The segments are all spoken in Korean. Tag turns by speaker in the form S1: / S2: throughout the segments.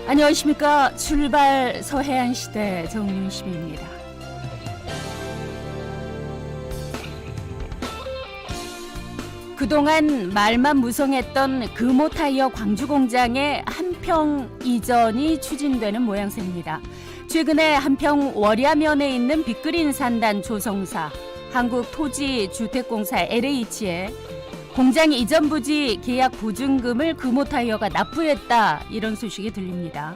S1: 안녕하십니까. 출발 서해안시대 정윤심입니다. 그동안 말만 무성했던 금호타이어 광주공장의 한평 이전이 추진되는 모양새입니다. 최근에 한평 월야면에 있는 빅그린 산단 조성사, 한국토지주택공사 LH에 공장 이전 부지 계약 보증금을 금호타이어가 납부했다, 이런 소식이 들립니다.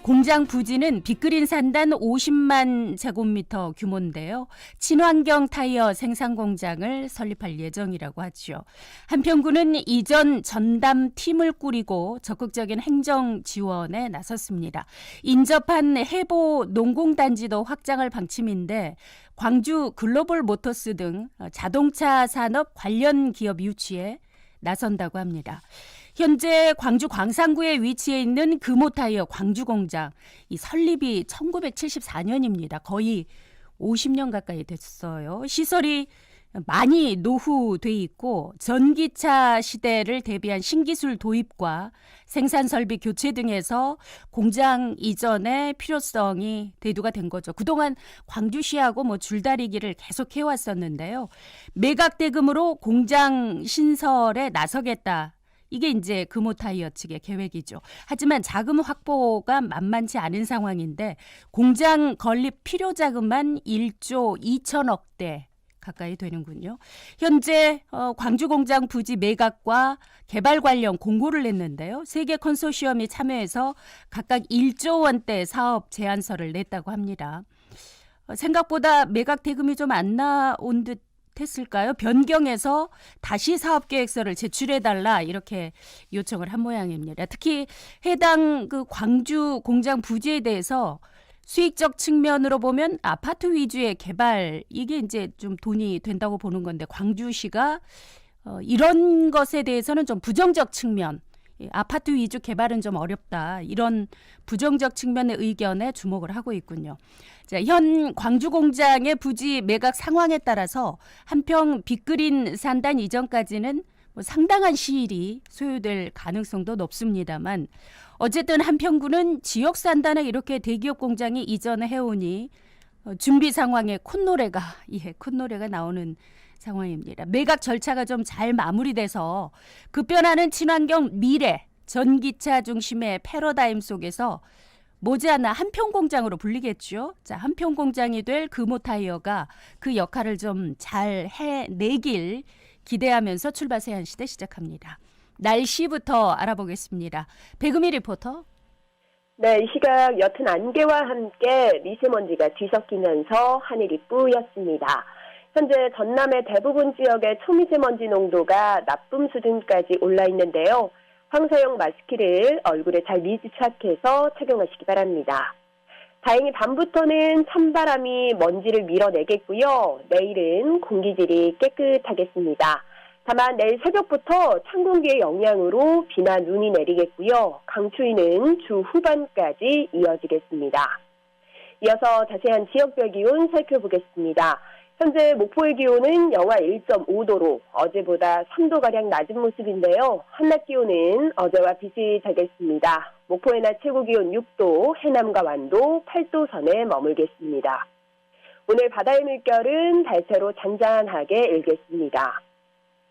S1: 공장 부지는 빅그린 산단 50만 제곱미터 규모인데요. 친환경 타이어 생산 공장을 설립할 예정이라고 하죠. 한평구는 이전 전담 팀을 꾸리고 적극적인 행정 지원에 나섰습니다. 인접한 해보 농공단지도 확장할 방침인데 광주 글로벌 모터스 등 자동차 산업 관련 기업 유치에 나선다고 합니다. 현재 광주 광산구에 위치해 있는 금호타이어 광주공장, 이 설립이 1974년입니다. 거의 50년 가까이 됐어요. 시설이 많이 노후돼 있고 전기차 시대를 대비한 신기술 도입과 생산 설비 교체 등에서 공장 이전의 필요성이 대두가 된 거죠. 그동안 광주시하고 줄다리기를 계속 해왔었는데요. 매각 대금으로 공장 신설에 나서겠다. 이게 이제 금호타이어 측의 계획이죠. 하지만 자금 확보가 만만치 않은 상황인데 공장 건립 필요 자금만 1조 2천억대 가까이 되는군요. 현재 광주 공장 부지 매각과 개발 관련 공고를 냈는데요. 세 개 컨소시엄이 참여해서 각각 1조 원대 사업 제안서를 냈다고 합니다. 생각보다 매각 대금이 좀 안 나온 듯 했을까요? 변경해서 다시 사업계획서를 제출해달라, 이렇게 요청을 한 모양입니다. 특히 해당 그 광주 공장 부지에 대해서 수익적 측면으로 보면 아파트 위주의 개발, 이게 이제 좀 돈이 된다고 보는 건데 광주시가 이런 것에 대해서는 좀 부정적 측면, 아파트 위주 개발은 좀 어렵다, 이런 부정적 측면의 의견에 주목을 하고 있군요. 자, 현 광주 공장의 부지 매각 상황에 따라서 한평 빅그린 산단 이전까지는 상당한 시일이 소요될 가능성도 높습니다만, 어쨌든 한평구는 지역 산단에 이렇게 대기업 공장이 이전을 해오니 준비 상황에 콧노래가 나오는 상황입니다. 매각 절차가 좀 잘 마무리돼서 급변하는 친환경 미래, 전기차 중심의 패러다임 속에서 머지않아 한평공장으로 불리겠죠. 자, 한평공장이 될 금호타이어가 그 역할을 좀 잘 해내길 기대하면서 출발 서해안시대 시작합니다. 날씨부터 알아보겠습니다. 백음희 리포터.
S2: 네, 이 시각 옅은 안개와 함께 미세먼지가 뒤섞이면서 하늘이 뿌였습니다. 현재 전남의 대부분 지역의 초미세먼지 농도가 나쁨 수준까지 올라 있는데요. 황사용 마스크를 얼굴에 잘 밀집착해서 착용하시기 바랍니다. 다행히 밤부터는 찬바람이 먼지를 밀어내겠고요. 내일은 공기질이 깨끗하겠습니다. 다만 내일 새벽부터 찬 공기의 영향으로 비나 눈이 내리겠고요. 강추위는 주 후반까지 이어지겠습니다. 이어서 자세한 지역별 기온 살펴보겠습니다. 현재 목포의 기온은 영하 1.5도로 어제보다 3도가량 낮은 모습인데요. 한낮 기온은 어제와 비슷하겠습니다. 목포의 낮 최고 기온 6도, 해남과 완도 8도 선에 머물겠습니다. 오늘 바다의 물결은 달새로 잔잔하게 일겠습니다.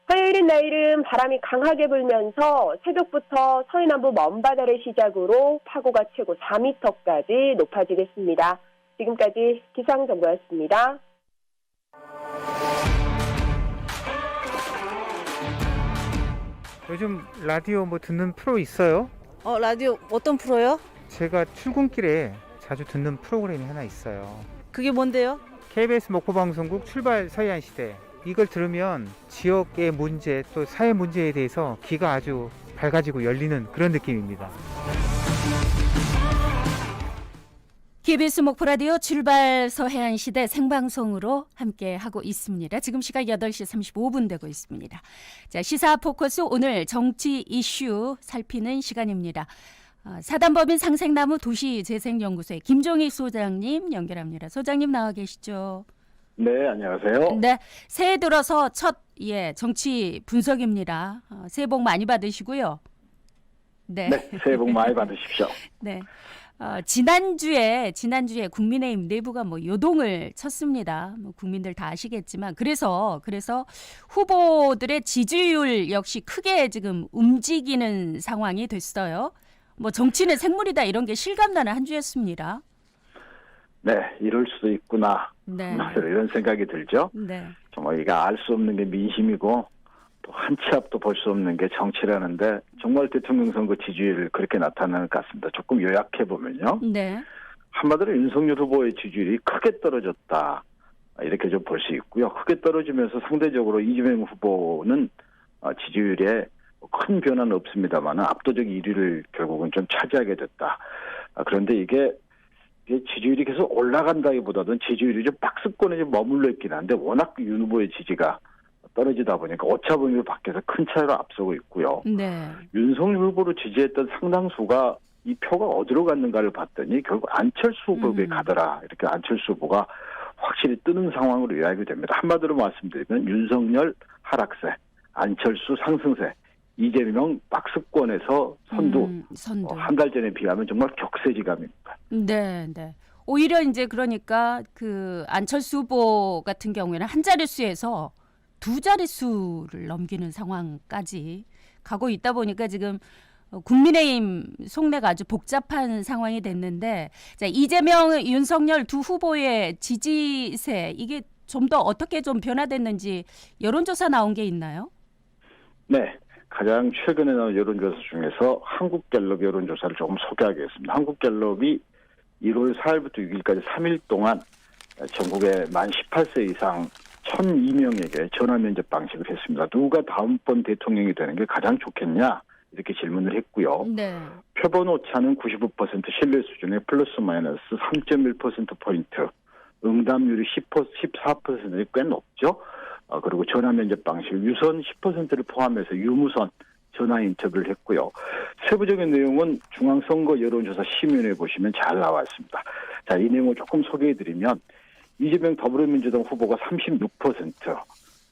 S2: 화요일인 내일은 바람이 강하게 불면서 새벽부터 서해남부 먼바다를 시작으로 파고가 최고 4m까지 높아지겠습니다. 지금까지 기상정보였습니다.
S3: 요즘 라디오 듣는 프로 있어요?
S4: 라디오 어떤 프로요?
S3: 제가 출근길에 자주 듣는 프로그램이 하나 있어요.
S4: 그게 뭔데요?
S3: KBS 목포방송국 출발 서해안시대. 이걸 들으면 지역의 문제 또 사회 문제에 대해서 귀가 아주 밝아지고 열리는 그런 느낌입니다.
S1: KBS 목포라디오 출발 서해안시대 생방송으로 함께하고 있습니다. 지금 시각 8시 35분 되고 있습니다. 자, 시사 포커스, 오늘 정치 이슈 살피는 시간입니다. 사단법인 상생나무 도시재생연구소의 김종익 소장님 연결합니다. 소장님 나와 계시죠?
S5: 네, 안녕하세요.
S1: 네, 새해 들어서 첫 정치 분석입니다. 새해 복 많이 받으시고요. 네.
S5: 네, 새해 복 많이 받으십시오.
S1: 네. 지난주에 국민의힘 내부가 뭐 요동을 쳤습니다. 뭐 국민들 다 아시겠지만 그래서 후보들의 지지율 역시 크게 지금 움직이는 상황이 됐어요. 뭐 정치는 생물이다 이런 게 실감나는 한 주였습니다.
S5: 네, 이럴 수도 있구나.
S1: 네.
S5: 이런 생각이 들죠.
S1: 네.
S5: 정말 이게 알 수 없는 게 민심이고 또 한 치 앞도 볼 수 없는 게 정치라는데 정말 대통령 선거 지지율 그렇게 나타나는 것 같습니다. 조금 요약해 보면요.
S1: 네.
S5: 한마디로 윤석열 후보의 지지율이 크게 떨어졌다. 이렇게 좀 볼 수 있고요. 크게 떨어지면서 상대적으로 이재명 후보는 지지율에 큰 변화는 없습니다만 압도적 1위를 결국은 좀 차지하게 됐다. 그런데 이게 지지율이 계속 올라간다기보다는 지지율이 좀 박스권에 좀 머물러 있긴 한데 워낙 윤 후보의 지지가 떨어지다 보니까 오차범위 밖에서 큰 차이로 앞서고 있고요.
S1: 네.
S5: 윤석열 후보를 지지했던 상당수가 이 표가 어디로 갔는가를 봤더니 결국 안철수 후보에 가더라. 이렇게 안철수 후보가 확실히 뜨는 상황으로 요약이 됩니다. 한마디로 말씀드리면 윤석열 하락세, 안철수 상승세, 이재명 박스권에서 선두. 한 달 전에 비하면 정말 격세지감입니다.
S1: 네, 네. 오히려 이제 그러니까 그 안철수 후보 같은 경우에는 한 자릿수에서 두 자릿수를 넘기는 상황까지 가고 있다 보니까 지금 국민의힘 속내가 아주 복잡한 상황이 됐는데 자, 이재명, 윤석열 두 후보의 지지세 이게 좀 더 어떻게 좀 변화됐는지 여론조사 나온 게 있나요?
S5: 네. 가장 최근에 나온 여론조사 중에서 한국갤럽 여론조사를 조금 소개하겠습니다. 한국갤럽이 1월 4일부터 6일까지 3일 동안 전국의 만 18세 이상 1,002명에게 전화 면접 방식을 했습니다. 누가 다음번 대통령이 되는 게 가장 좋겠냐? 이렇게 질문을 했고요.
S1: 네.
S5: 표본 오차는 95% 신뢰 수준의 플러스 마이너스 3.1%포인트, 응답률이 14%이 꽤 높죠. 그리고 전화 면접 방식 유선 10%를 포함해서 유무선 전화 인터뷰를 했고요. 세부적인 내용은 중앙선거 여론조사 심의위원회에 보시면 잘 나와 있습니다. 자, 이 내용을 조금 소개해드리면 이재명 더불어민주당 후보가 36%,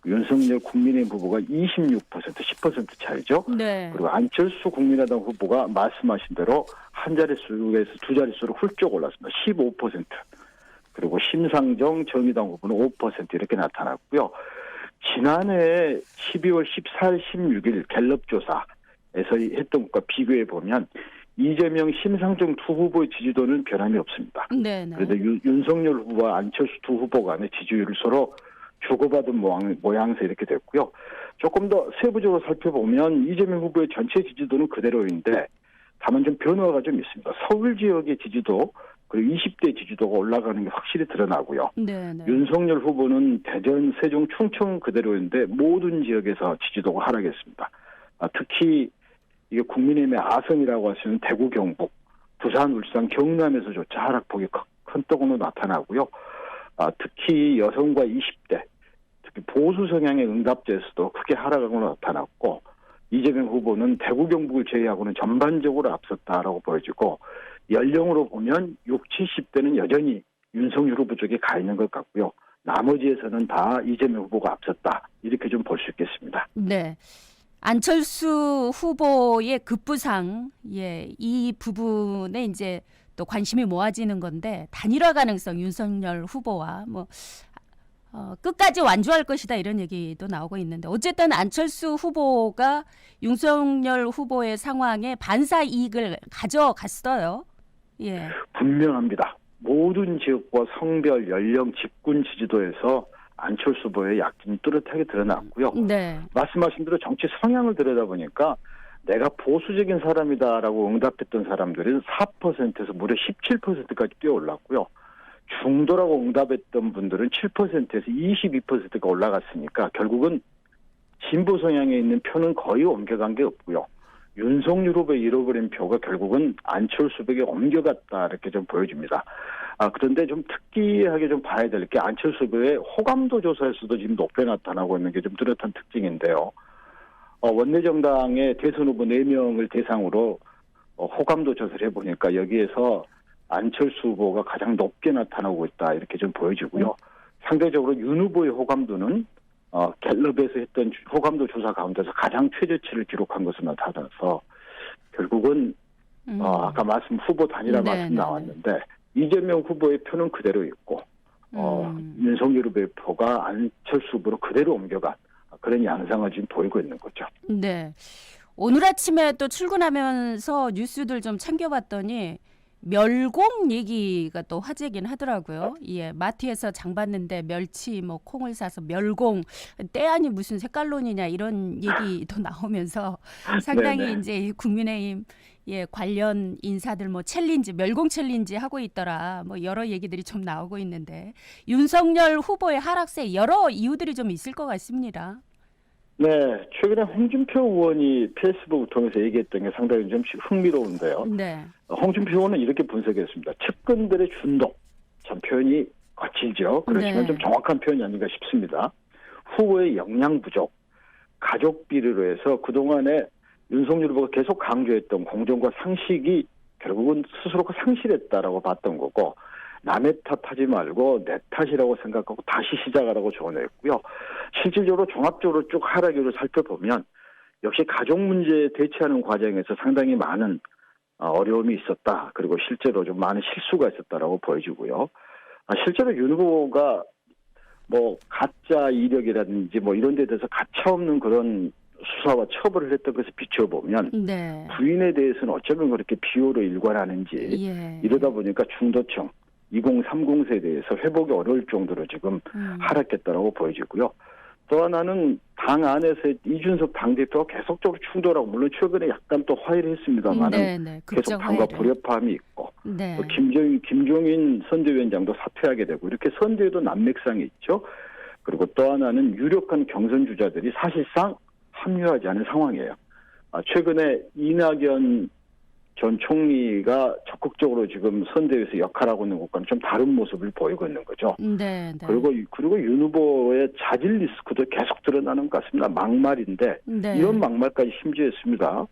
S5: 윤석열 국민의힘 후보가 26%, 10% 차이죠.
S1: 네.
S5: 그리고 안철수 국민의당 후보가 말씀하신 대로 한 자릿수에서 두 자릿수로 훌쩍 올랐습니다. 15%. 그리고 심상정 정의당 후보는 5% 이렇게 나타났고요. 지난해 12월 14일, 16일 갤럽 조사에서 했던 것과 비교해 보면 이재명, 심상정 두 후보의 지지도는 변함이 없습니다.
S1: 네, 네.
S5: 그런데 윤석열 후보와 안철수 두 후보 간의 지지율을 서로 주고받은 모양새 이렇게 됐고요. 조금 더 세부적으로 살펴보면 이재명 후보의 전체 지지도는 그대로인데 다만 좀 변화가 좀 있습니다. 서울 지역의 지지도 그리고 20대 지지도가 올라가는 게 확실히 드러나고요.
S1: 네, 네.
S5: 윤석열 후보는 대전, 세종, 충청 그대로인데 모든 지역에서 지지도가 하락했습니다. 특히 이게 국민의힘의 아성이라고 할 수 있는 대구, 경북, 부산, 울산, 경남에서조차 하락폭이 큰 떡으로 나타나고요. 특히 여성과 20대, 특히 보수 성향의 응답자에서도 크게 하락으로 나타났고 이재명 후보는 대구, 경북을 제외하고는 전반적으로 앞섰다라고 보여지고 연령으로 보면 60, 70대는 여전히 윤석열 후보 쪽에 가 있는 것 같고요. 나머지에서는 다 이재명 후보가 앞섰다. 이렇게 좀 볼 수 있겠습니다.
S1: 네. 안철수 후보의 급부상, 이 부분에 이제 또 관심이 모아지는 건데 단일화 가능성 윤석열 후보와 끝까지 완주할 것이다 이런 얘기도 나오고 있는데 어쨌든 안철수 후보가 윤석열 후보의 상황에 반사 이익을 가져갔어요. 예.
S5: 분명합니다. 모든 지역과 성별, 연령, 직군 지지도에서 안철수 후보의 약진이 뚜렷하게 드러났고요.
S1: 네.
S5: 말씀하신 대로 정치 성향을 들여다보니까 내가 보수적인 사람이다라고 응답했던 사람들은 4%에서 무려 17%까지 뛰어올랐고요. 중도라고 응답했던 분들은 7%에서 22%가 올라갔으니까 결국은 진보 성향에 있는 표는 거의 옮겨간 게 없고요. 윤석열 후보의 잃어버린 표가 결국은 안철수 후보에게 옮겨갔다 이렇게 좀 보여집니다. 그런데 좀 특이하게 좀 봐야 될 게 안철수 후보의 호감도 조사에서도 지금 높게 나타나고 있는 게 좀 뚜렷한 특징인데요. 원내정당의 대선 후보 4명을 대상으로 호감도 조사를 해보니까 여기에서 안철수 후보가 가장 높게 나타나고 있다 이렇게 좀 보여지고요. 상대적으로 윤 후보의 호감도는 갤럽에서 했던 호감도 조사 가운데서 가장 최저치를 기록한 것으로 나타나서 결국은 아까 말씀 후보 단일화
S1: 네,
S5: 말씀
S1: 네,
S5: 나왔는데 이재명 후보의 표는 그대로 있고 윤석열 후보의 표가 안철수 후보로 그대로 옮겨간 그런 양상을 지금 보이고 있는 거죠.
S1: 네. 오늘 아침에 또 출근하면서 뉴스들 좀 챙겨봤더니 멸공 얘기가 또 화제긴 하더라고요. 예, 마트에서 장 봤는데 멸치 뭐 콩을 사서 멸공 때 아니 무슨 색깔론이냐 이런 얘기도 나오면서 상당히
S5: 네네.
S1: 이제 국민의힘 관련 인사들 뭐 챌린지 멸공 챌린지 하고 있더라. 뭐 여러 얘기들이 좀 나오고 있는데 윤석열 후보의 하락세 여러 이유들이 좀 있을 것 같습니다.
S5: 네, 최근에 홍준표 의원이 페이스북을 통해서 얘기했던 게 상당히 좀 흥미로운데요.
S1: 네.
S5: 홍준표 의원은 이렇게 분석했습니다. 측근들의 준동, 참 표현이 거칠죠. 그렇지만
S1: 네.
S5: 좀 정확한 표현이 아닌가 싶습니다. 후보의 역량 부족, 가족 비리로 해서 그동안에 윤석열 후보가 계속 강조했던 공정과 상식이 결국은 스스로가 상실했다라고 봤던 거고 남의 탓하지 말고 내 탓이라고 생각하고 다시 시작하라고 조언했고요. 실질적으로 종합적으로 쭉 하락률을 살펴보면 역시 가족 문제에 대처하는 과정에서 상당히 많은 어려움이 있었다. 그리고 실제로 좀 많은 실수가 있었다라고 보여지고요. 실제로 윤 후보가 뭐 가짜 이력이라든지 뭐 이런 데 대해서 가차없는 그런 수사와 처벌을 했던 것을 비춰보면
S1: 네.
S5: 부인에 대해서는 어쩌면 그렇게 비호로 일관하는지
S1: 예.
S5: 이러다 보니까 중도층 2030 세대에서 회복이 어려울 정도로 지금 하락했다라고 보여지고요. 또 하나는 당 안에서의 이준석 당대표가 계속적으로 충돌하고 물론 최근에 약간 또 화해를 했습니다만
S1: 네, 네.
S5: 계속 당과 불협화음이 있고
S1: 네.
S5: 또 김종인 선대위원장도 사퇴하게 되고 이렇게 선대위도 난맥상이 있죠. 그리고 또 하나는 유력한 경선 주자들이 사실상 합류하지 않은 상황이에요. 최근에 이낙연 전 총리가 적극적으로 지금 선대위에서 역할하고 있는 것과는 좀 다른 모습을 보이고 있는 거죠.
S1: 네, 네.
S5: 그리고 윤 후보의 자질 리스크도 계속 드러나는 것 같습니다. 막말인데
S1: 네.
S5: 이런 막말까지 심지어했습니다.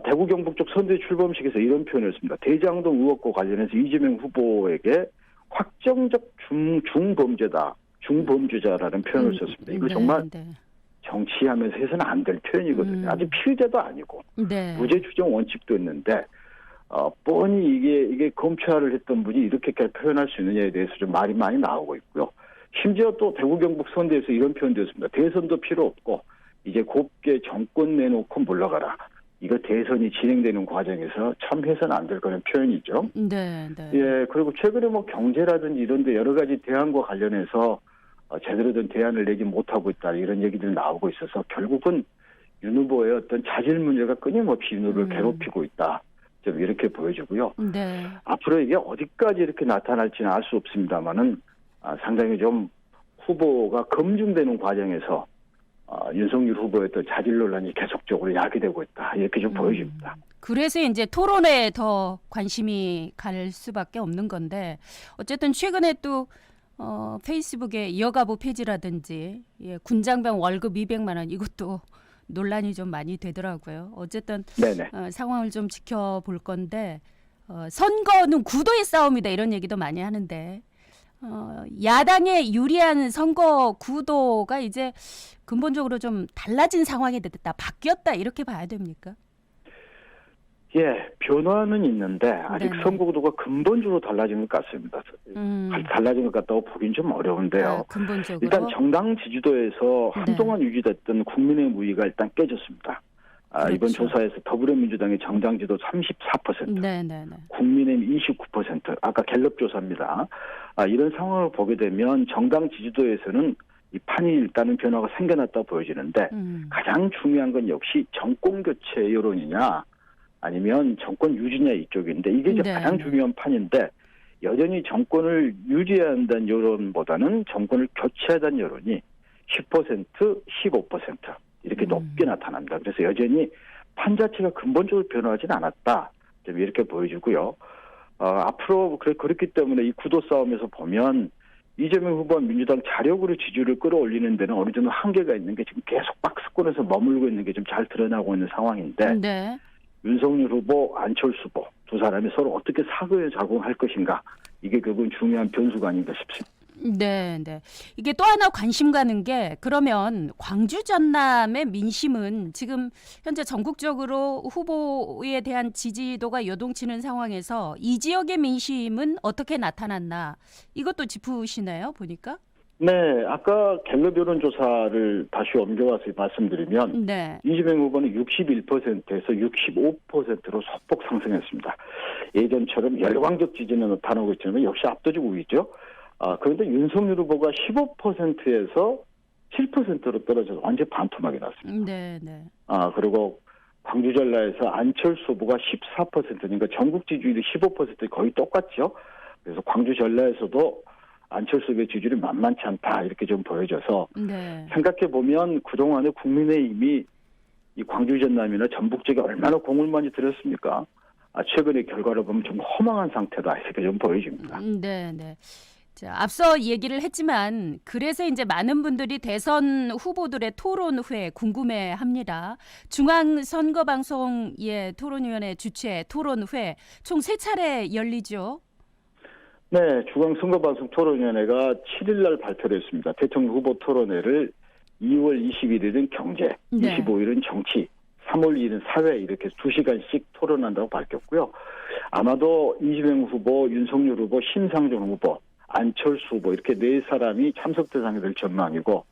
S5: 대구 경북 쪽 선대위 출범식에서 이런 표현을 했습니다. 대장동 의혹과 관련해서 이재명 후보에게 확정적 중범죄다, 중범죄자라는 표현을 썼습니다. 이거
S1: 네,
S5: 정말
S1: 네.
S5: 정치하면서 해서는 안 될 표현이거든요. 아직 피의자도 아니고
S1: 네.
S5: 무죄 추정 원칙도 있는데 뻔히 이게 검찰을 했던 분이 이렇게까지 표현할 수 있느냐에 대해서 좀 말이 많이 나오고 있고요. 심지어 또 대구 경북 선대에서 이런 표현도 했습니다. 대선도 필요 없고 이제 곱게 정권 내놓고 물러가라. 이거 대선이 진행되는 과정에서 참 해서는 안 될 그런 표현이죠.
S1: 네, 네.
S5: 예, 그리고 최근에 뭐 경제라든지 이런 데 여러 가지 대안과 관련해서 제대로 된 대안을 내지 못하고 있다 이런 얘기들이 나오고 있어서 결국은 윤 후보의 어떤 자질 문제가 끊임없이 윤 후보를 괴롭히고 있다. 좀 이렇게 보여지고요.
S1: 네.
S5: 앞으로 이게 어디까지 이렇게 나타날지는 알 수 없습니다만은 상당히 좀 후보가 검증되는 과정에서 윤석열 후보의 또 자질 논란이 계속적으로 야기되고 있다. 이렇게 좀 보여집니다.
S1: 그래서 이제 토론에 더 관심이 갈 수밖에 없는 건데 어쨌든 최근에 또 페이스북에 여가부 폐지라든지 군장병 월급 200만 원 이것도 논란이 좀 많이 되더라고요. 어쨌든
S5: 네네.
S1: 상황을 좀 지켜볼 건데 선거는 구도의 싸움이다 이런 얘기도 많이 하는데 야당에 유리한 선거 구도가 이제 근본적으로 좀 달라진 상황이 됐다, 바뀌었다 이렇게 봐야 됩니까?
S5: 예, 변화는 있는데 아직
S1: 네네.
S5: 선거 구도가 근본적으로 달라진 것 같습니다. 달라진 것 같다고 보긴 좀 어려운데요.
S1: 근본적으로
S5: 일단 정당 지지도에서 한동안 유지됐던 국민의힘 우위가 일단 깨졌습니다.
S1: 그렇죠.
S5: 이번 조사에서 더불어민주당의 정당 지지도 34%,
S1: 네네네.
S5: 국민의힘 29%, 아까 갤럽 조사입니다. 이런 상황을 보게 되면 정당 지지도에서는 이 판이 일단은 변화가 생겨났다고 보여지는데 가장 중요한 건 역시 정권 교체 여론이냐 아니면 정권 유지냐 이쪽인데 이게 이제
S1: 네.
S5: 가장 중요한 판인데 여전히 정권을 유지해야 한다는 여론보다는 정권을 교체해야 한다는 여론이 10%, 15% 이렇게 높게 나타납니다. 그래서 여전히 판 자체가 근본적으로 변화하지는 않았다. 좀 이렇게 보여지고요. 앞으로 그렇기 때문에 이 구도 싸움에서 보면 이재명 후보와 민주당 자력으로 지지율을 끌어올리는 데는 어느 정도 한계가 있는 게 지금 계속 박스권에서 머물고 있는 게 좀 잘 드러나고 있는 상황인데
S1: 네.
S5: 윤석열 후보, 안철수 후보 두 사람이 서로 어떻게 사고에 작용할 것인가 이게 결국은 중요한 변수가 아닌가 싶습니다.
S1: 네, 네. 이게 또 하나 관심 가는 게 그러면 광주 전남의 민심은 지금 현재 전국적으로 후보에 대한 지지도가 요동치는 상황에서 이 지역의 민심은 어떻게 나타났나 이것도 짚으시나요? 보니까?
S6: 네, 아까 갤럽 여론조사를 다시 옮겨와서 말씀드리면
S1: 네.
S6: 이재명 후보는 61%에서 65%로 소폭 상승했습니다. 예전처럼 열광적 지지는 나타나고 있지만 역시 압도적 우위죠. 그런데 윤석열 후보가 15%에서 7%로 떨어져서 완전 반토막이 났습니다.
S1: 네, 네.
S6: 그리고 광주 전라에서 안철수 후보가 14%니까 전국 지지율이 15% 거의 똑같죠. 그래서 광주 전라에서도 안철수 후보의 지지율이 만만치 않다 이렇게 좀 보여져서
S1: 네.
S6: 생각해 보면 그동안에 국민의힘이 이 광주 전남이나 전북 지역에 얼마나 공을 많이 들였습니까? 최근의 결과를 보면 좀 허망한 상태다 이렇게 좀 보여집니다.
S1: 네, 네. 자, 앞서 얘기를 했지만 그래서 이제 많은 분들이 대선 후보들의 토론회 궁금해합니다. 중앙선거방송 토론위원회 주최 토론회 총 3차례 열리죠.
S6: 네, 중앙선거방송 토론위원회가 7일 날 발표를 했습니다. 대통령 후보 토론회를 2월 21일은 경제,
S1: 네.
S6: 25일은 정치, 3월 2일은 사회 이렇게 2시간씩 토론한다고 밝혔고요. 아마도 이재명 후보, 윤석열 후보, 심상정 후보, 안철수 후보 이렇게 4사람이 참석 대상이 될 전망이고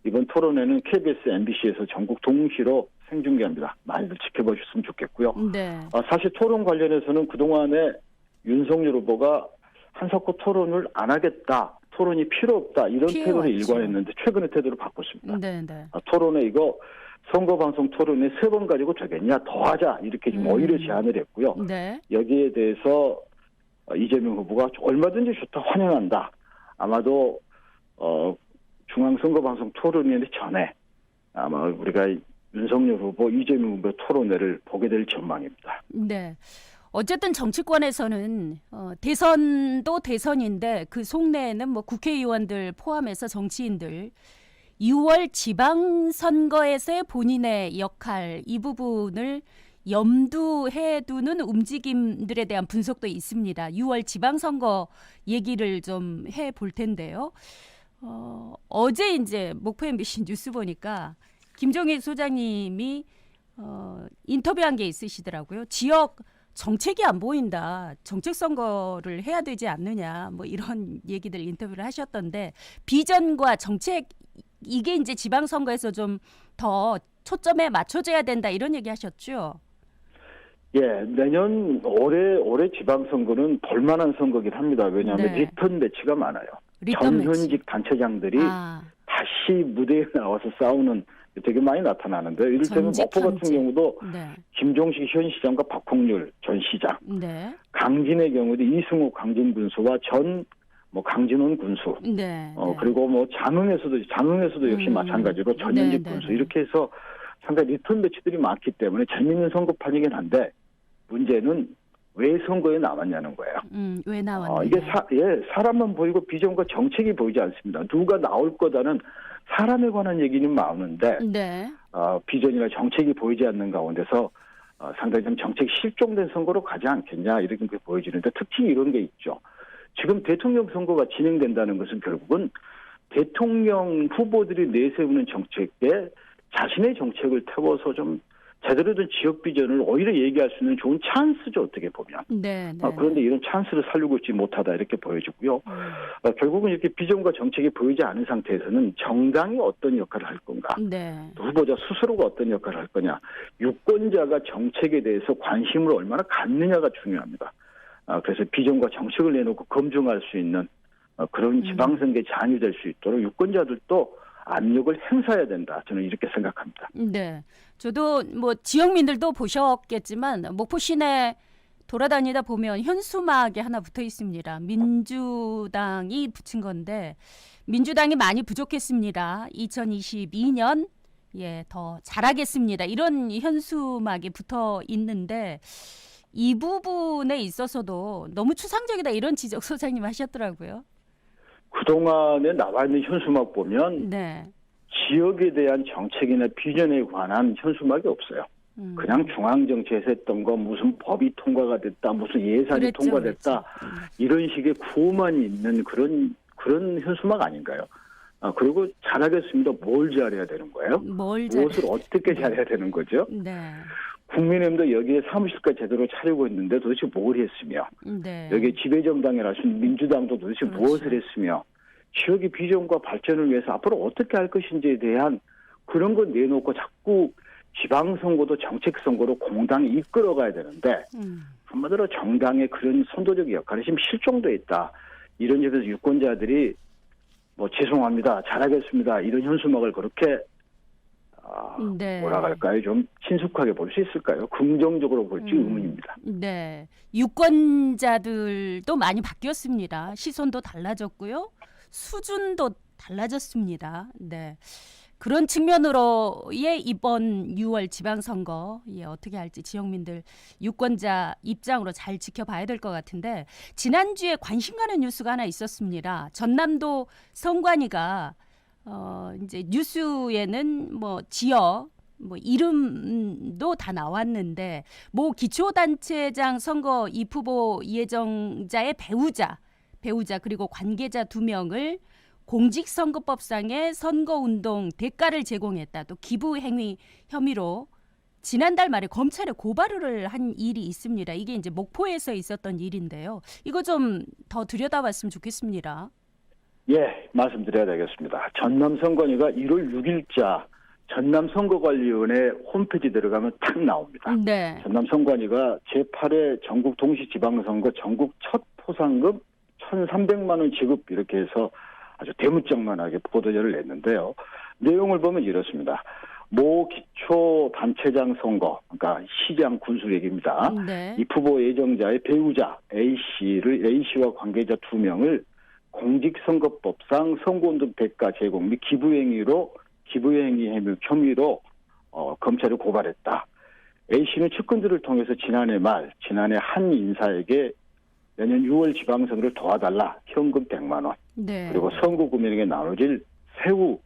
S6: 이번 토론회는 KBS, MBC에서 전국 동시로 생중계합니다. 많이들 지켜봐 주셨으면 좋겠고요.
S1: 네.
S6: 사실 토론 관련해서는 그동안에 윤석열 후보가 한석호 토론을 안 하겠다, 토론이 필요 없다 이런 태도를 일관했는데 최근에 태도를 바꿨습니다.
S1: 네, 네.
S6: 토론회 이거 선거방송 토론회 3번 가지고 되겠냐 더 하자 이렇게 좀 오히려 제안을 했고요.
S1: 네.
S6: 여기에 대해서 이재명 후보가 얼마든지 좋다 환영한다. 아마도 중앙선거방송 토론회 전에 아마 우리가 윤석열 후보, 이재명 후보 토론회를 보게 될 전망입니다.
S1: 네. 어쨌든 정치권에서는 대선도 대선인데 그 속내에는 뭐 국회의원들 포함해서 정치인들 6월 지방선거에서의 본인의 역할 이 부분을 염두해 두는 움직임들에 대한 분석도 있습니다. 6월 지방선거 얘기를 좀 해 볼 텐데요. 어제 이제 목포 MBC 뉴스 보니까 김종인 소장님이 인터뷰한 게 있으시더라고요. 지역 정책이 안 보인다. 정책 선거를 해야 되지 않느냐. 뭐 이런 얘기들 인터뷰를 하셨던데 비전과 정책 이게 이제 지방선거에서 좀 더 초점에 맞춰져야 된다 이런 얘기 하셨죠?
S6: 예, 내년 올해 지방선거는 볼만한 선거긴 합니다. 왜냐하면
S1: 네.
S6: 리턴 매치가 많아요.
S1: 리턴 매치.
S6: 전현직 단체장들이 다시 무대에 나와서 싸우는 되게 많이 나타나는데 이를테면
S1: 전직
S6: 목포 같은
S1: 현직.
S6: 경우도
S1: 네.
S6: 김종식 현 시장과 박홍률 전 시장,
S1: 네.
S6: 강진의 경우도 이승우 강진 군수와 전 강진원 군수,
S1: 네. 네.
S6: 그리고 장흥에서도 역시 마찬가지로 전현직
S1: 네,
S6: 군수
S1: 네.
S6: 이렇게 해서 상당히 리턴 매치들이 많기 때문에 재미있는 선거판이긴 한데 문제는 왜 선거에 나왔냐는 거예요.
S1: 왜 나왔는데?
S6: 이게 사람만 보이고 비전과 정책이 보이지 않습니다. 누가 나올 거다는 사람에 관한 얘기는 많은데
S1: 네.
S6: 비전이나 정책이 보이지 않는 가운데서 상당히 좀 정책 실종된 선거로 가지 않겠냐 이렇게 보여지는데 특히 이런 게 있죠. 지금 대통령 선거가 진행된다는 것은 결국은 대통령 후보들이 내세우는 정책에 자신의 정책을 태워서 좀 제대로 된 지역 비전을 오히려 얘기할 수 있는 좋은 찬스죠, 어떻게 보면.
S1: 네. 네.
S6: 그런데 이런 찬스를 살리고 있지 못하다 이렇게 보여지고요. 결국은 이렇게 비전과 정책이 보이지 않은 상태에서는 정당이 어떤 역할을 할 건가,
S1: 네.
S6: 또 후보자 스스로가 어떤 역할을 할 거냐, 유권자가 정책에 대해서 관심을 얼마나 갖느냐가 중요합니다. 그래서 비전과 정책을 내놓고 검증할 수 있는 그런 지방선거에 잔유될 수 있도록 유권자들도 압력을 행사해야 된다. 저는 이렇게 생각합니다.
S1: 네. 저도 뭐 지역민들도 보셨겠지만 목포 시내 돌아다니다 보면 현수막이 하나 붙어 있습니다. 민주당이 붙인 건데 민주당이 많이 부족했습니다. 2022년 더 잘하겠습니다. 이런 현수막이 붙어 있는데 이 부분에 있어서도 너무 추상적이다 이런 지적 소장님 하셨더라고요.
S6: 그동안에 나와 있는 현수막 보면
S1: 네.
S6: 지역에 대한 정책이나 비전에 관한 현수막이 없어요. 그냥 중앙정치에서 했던 거 무슨 법이 통과가 됐다, 무슨 예산이
S1: 그랬죠,
S6: 통과됐다
S1: 그랬죠.
S6: 이런 식의 구호만 있는 그런 그런 현수막 아닌가요? 그리고 잘하겠습니다. 뭘 잘해야 되는 거예요? 무엇을 어떻게 잘해야 되는 거죠?
S1: 네.
S6: 국민의힘도 여기에 사무실까지 제대로 차리고 있는데 도대체 뭘 했으며
S1: 네.
S6: 여기에 지배정당이라신 민주당도 도대체
S1: 그렇죠.
S6: 무엇을 했으며 지역의 비전과 발전을 위해서 앞으로 어떻게 할 것인지에 대한 그런 거 내놓고 자꾸 지방선거도 정책선거로 공당이 이끌어가야 되는데 한마디로 정당의 그런 선도적 역할이 지금 실종돼 있다. 이런 점에서 유권자들이 뭐 죄송합니다. 잘하겠습니다. 이런 현수막을 그렇게
S1: 네.
S6: 뭐라 할까요? 좀 친숙하게 볼 수 있을까요? 긍정적으로 볼지 의문입니다.
S1: 네. 유권자들도 많이 바뀌었습니다. 시선도 달라졌고요. 수준도 달라졌습니다. 네. 그런 측면으로의 이번 6월 지방선거 어떻게 할지 지역민들 유권자 입장으로 잘 지켜봐야 될 것 같은데 지난주에 관심 가는 뉴스가 하나 있었습니다. 전남도 선관위가 이제 뉴스에는 뭐 지역 이름도 다 나왔는데 모 기초단체장 선거 입후보 예정자의 배우자 그리고 관계자 2명을 공직선거법상의 선거운동 대가를 제공했다. 또 기부행위 혐의로 지난달 말에 검찰에 고발을 한 일이 있습니다. 이게 이제 목포에서 있었던 일인데요. 이거 좀 더 들여다봤으면 좋겠습니다.
S6: 예, 말씀드려야 되겠습니다. 전남선관위가 1월 6일자 전남선거관리위원회 홈페이지 들어가면 탁 나옵니다.
S1: 네.
S6: 전남선관위가 제8회 전국 동시지방선거 전국 첫 포상금 1,300만 원 지급 이렇게 해서 아주 대문짝만하게 보도자를 냈는데요. 내용을 보면 이렇습니다. 모 기초단체장 선거, 그러니까 시장 군수 얘기입니다.
S1: 네.
S6: 입후보 예정자의 배우자 A씨와 관계자 2명을 공직선거법상 선거운동 대가 제공 및 기부행위 혐의로 검찰에 고발했다. A씨는 측근들을 통해서 지난해 한 인사에게 내년 6월 지방선거를 도와달라 현금 100만 원
S1: 네.
S6: 그리고 선거 구매에게 나눠질 새우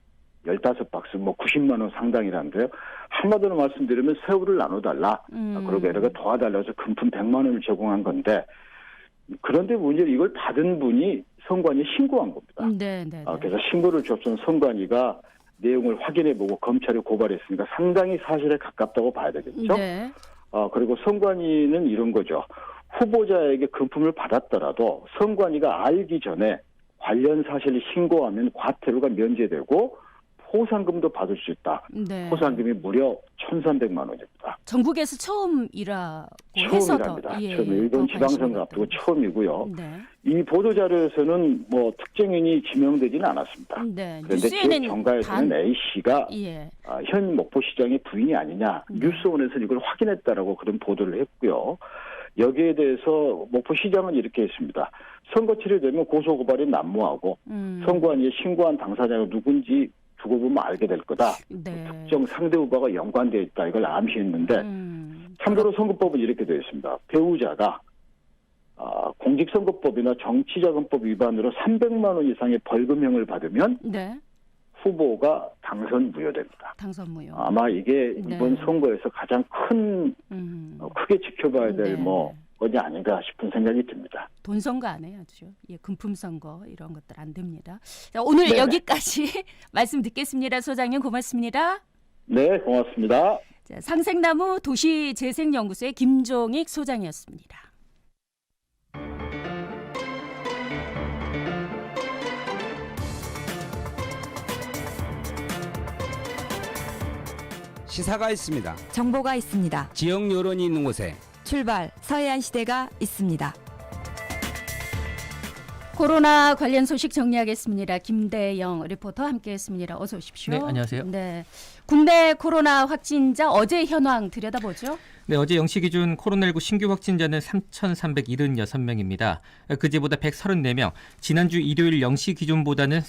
S6: 15박스 90만 원 상당이라는데요. 한마디로 말씀드리면 새우를 나눠달라. 그리고 여러가 도와달라서 금품 100만 원을 제공한 건데 그런데 문제는 이걸 받은 분이 선관위에 신고한 겁니다.
S1: 네.
S6: 그래서 신고를 접수한 선관위가 내용을 확인해보고 검찰에 고발했으니까 상당히 사실에 가깝다고 봐야 되겠죠.
S1: 네.
S6: 그리고 선관위는 이런 거죠. 후보자에게 금품을 받았더라도 선관위가 알기 전에 관련 사실을 신고하면 과태료가 면제되고 포상금도 받을 수 있다.
S1: 네.
S6: 포상금이 무려 1,300만 원입니다.
S1: 전국에서 처음이라고 해서
S6: 처음이랍니다.
S1: 더
S6: 처음 이번 지방선거 앞두고 처음이고요.
S1: 네.
S6: 이 보도자료에서는 특정인이 지명되지는 않았습니다.
S1: 네.
S6: 그런데 지역 정가에서는 A씨가 현 목포시장의 부인이 아니냐. 뉴스원에서는 이걸 확인했다라고 그런 보도를 했고요. 여기에 대해서 목포시장은 이렇게 했습니다. 선거 치료되면 고소고발이 난무하고 선관위에 신고한 당사자가 누군지 두고 보면 알게 될 거다.
S1: 네.
S6: 특정 상대 후보가 연관되어 있다. 이걸 암시했는데 참고로 선거법은 이렇게 되어 있습니다. 배우자가 공직선거법이나 정치자금법 위반으로 300만 원 이상의 벌금형을 받으면
S1: 네.
S6: 후보가 당선 무효됩니다.
S1: 당선 무효.
S6: 아마 이게 이번 선거에서 가장 크게 지켜봐야 될 건이 아닌가 싶은 생각이 듭니다.
S1: 돈 선거 안 해야죠. 금품 선거 이런 것들 안 됩니다. 자, 오늘
S6: 네네.
S1: 여기까지 말씀 듣겠습니다. 소장님 고맙습니다.
S6: 네, 고맙습니다.
S1: 자, 상생나무 도시재생연구소의 김종익 소장이었습니다.
S7: 시사가 있습니다.
S8: 정보가 있습니다.
S7: 지역 여론이 있는 곳에
S8: 출발 서해안 시대가 있습니다.
S1: 코로나 관련 소식 정리하겠습니다. 김대영 리포터 함께했습니다. 어서 오십시오.
S9: 네, 안녕하세요.
S1: 네, 국내 코로나 확진자 어제 현황 들여다보죠.
S9: 네, 어제 0시 기준 코로나19 신규 확진자는 3,376명입니다. 그제보다 134명, 지난주 일요일 0시 기준보다는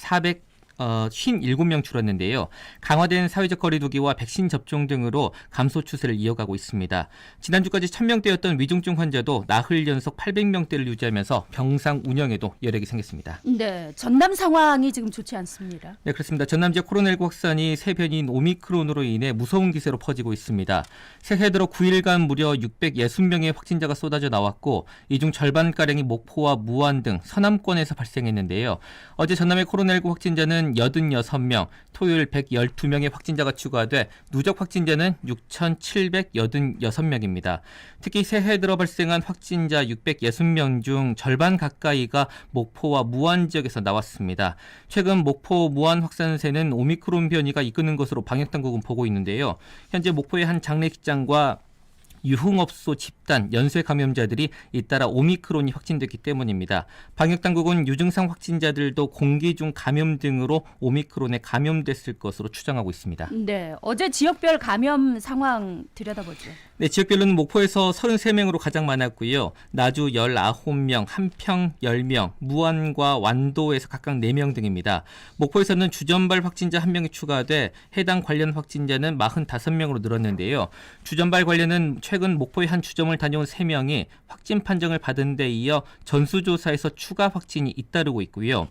S9: 57명 줄었는데요. 강화된 사회적 거리 두기와 백신 접종 등으로 감소 추세를 이어가고 있습니다. 지난주까지 1000명대였던 위중증 환자도 나흘 연속 800명대를 유지하면서 병상 운영에도 여력이 생겼습니다.
S1: 네, 전남 상황이 지금 좋지 않습니다.
S9: 네, 그렇습니다. 전남 지역 코로나19 확산이 새 변이인 오미크론으로 인해 무서운 기세로 퍼지고 있습니다. 새해 들어 9일간 무려 660명의 확진자가 쏟아져 나왔고 이 중 절반가량이 목포와 무안 등 서남권에서 발생했는데요. 어제 전남의 코로나19 확진자는 86명, 토요일 112명의 확진자가 추가돼 누적 확진자는 6,786명입니다. 특히 새해 들어 발생한 확진자 660명 중 절반 가까이가 목포와 무안 지역에서 나왔습니다. 최근 목포, 무안 확산세는 오미크론 변이가 이끄는 것으로 방역당국은 보고 있는데요. 현재 목포의 한 장례식장과 유흥업소 집단, 연쇄 감염자들이 잇따라 오미크론이 확진됐기 때문입니다. 방역당국은 유증상 확진자들도 공기 중 감염 등으로 오미크론에 감염됐을 것으로 추정하고 있습니다.
S1: 네, 어제 지역별 감염 상황 들여다보죠.
S9: 네, 지역별로는 목포에서 33명으로 가장 많았고요. 나주 19명, 한평 10명, 무안과 완도에서 각각 4명 등입니다. 목포에서는 주전발 확진자 1명이 추가돼 해당 관련 확진자는 45명으로 늘었는데요. 주전발 관련은 최근 목포의 한 주점을 다녀온 3명이 확진 판정을 받은 데 이어 전수조사에서 추가 확진이 잇따르고 있고요.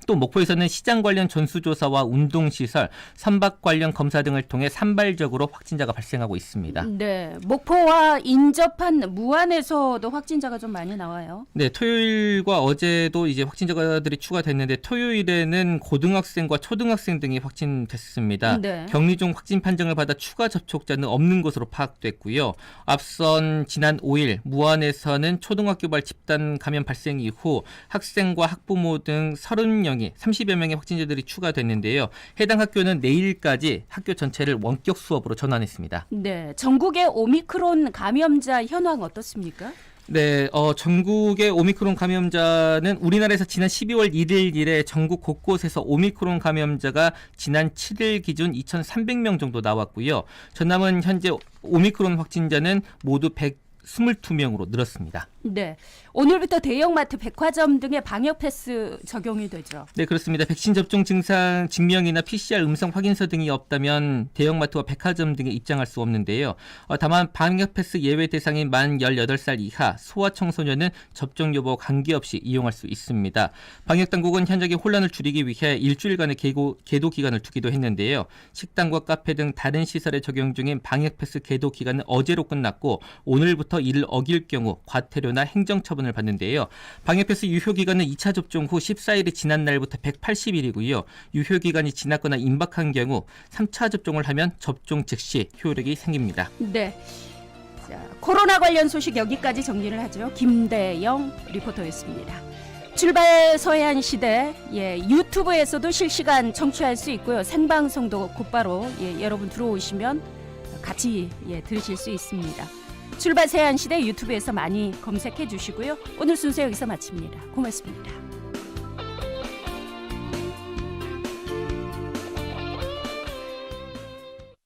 S9: 또 목포에서는 시장 관련 전수조사와 운동시설, 선박 관련 검사 등을 통해 산발적으로 확진자가 발생하고 있습니다.
S1: 네, 목포와 인접한 무안에서도 확진자가 좀 많이 나와요.
S9: 네, 토요일과 어제도 이제 확진자들이 추가됐는데 토요일에는 고등학생과 초등학생 등이 확진됐습니다.
S1: 네.
S9: 격리 중 확진 판정을 받아 추가 접촉자는 없는 것으로 파악됐고요. 앞선 지난 5일 무안에서는 초등학교발 집단 감염 발생 이후 학생과 학부모 등 30여 명의 확진자들이 추가됐는데요. 해당 학교는 내일까지 학교 전체를 원격 수업으로 전환했습니다.
S1: 네, 전국의 오미크론 감염자 현황 어떻습니까?
S9: 네, 전국의 오미크론 감염자는 우리나라에서 지난 12월 1일 이래 전국 곳곳에서 오미크론 감염자가 지난 7일 기준 2,300명 정도 나왔고요. 전남은 현재 오미크론 확진자는 모두 122명으로 늘었습니다.
S1: 네, 오늘부터 대형마트, 백화점 등의 방역 패스 적용이 되죠.
S9: 네, 그렇습니다. 백신 접종 증상 증명이나 PCR 음성 확인서 등이 없다면 대형마트와 백화점 등에 입장할 수 없는데요. 다만 방역 패스 예외 대상인 만 18살 이하 소아청소년은 접종 여부와 관계없이 이용할 수 있습니다. 방역당국은 현장의 혼란을 줄이기 위해 일주일간의 계도 기간을 두기도 했는데요. 식당과 카페 등 다른 시설에 적용 중인 방역 패스 계도 기간은 어제로 끝났고 오늘부터 이를 어길 경우 과태료 나 행정처분을 받는데요. 방역패스 유효기간은 2차 접종 후 14일이 지난 날부터 180일이고요. 유효기간이 지났거나 임박한 경우 3차 접종을 하면 접종 즉시 효력이 생깁니다.
S1: 네, 자, 코로나 관련 소식 여기까지 정리를 하죠. 김대영 리포터였습니다. 출발 서해안 시대, 유튜브에서도 실시간 청취할 수 있고요. 생방송도 곧바로 여러분 들어오시면 같이 들으실 수 있습니다. 출발 서해안 시대 유튜브에서 많이 검색해 주시고요. 오늘 순서 여기서 마칩니다. 고맙습니다.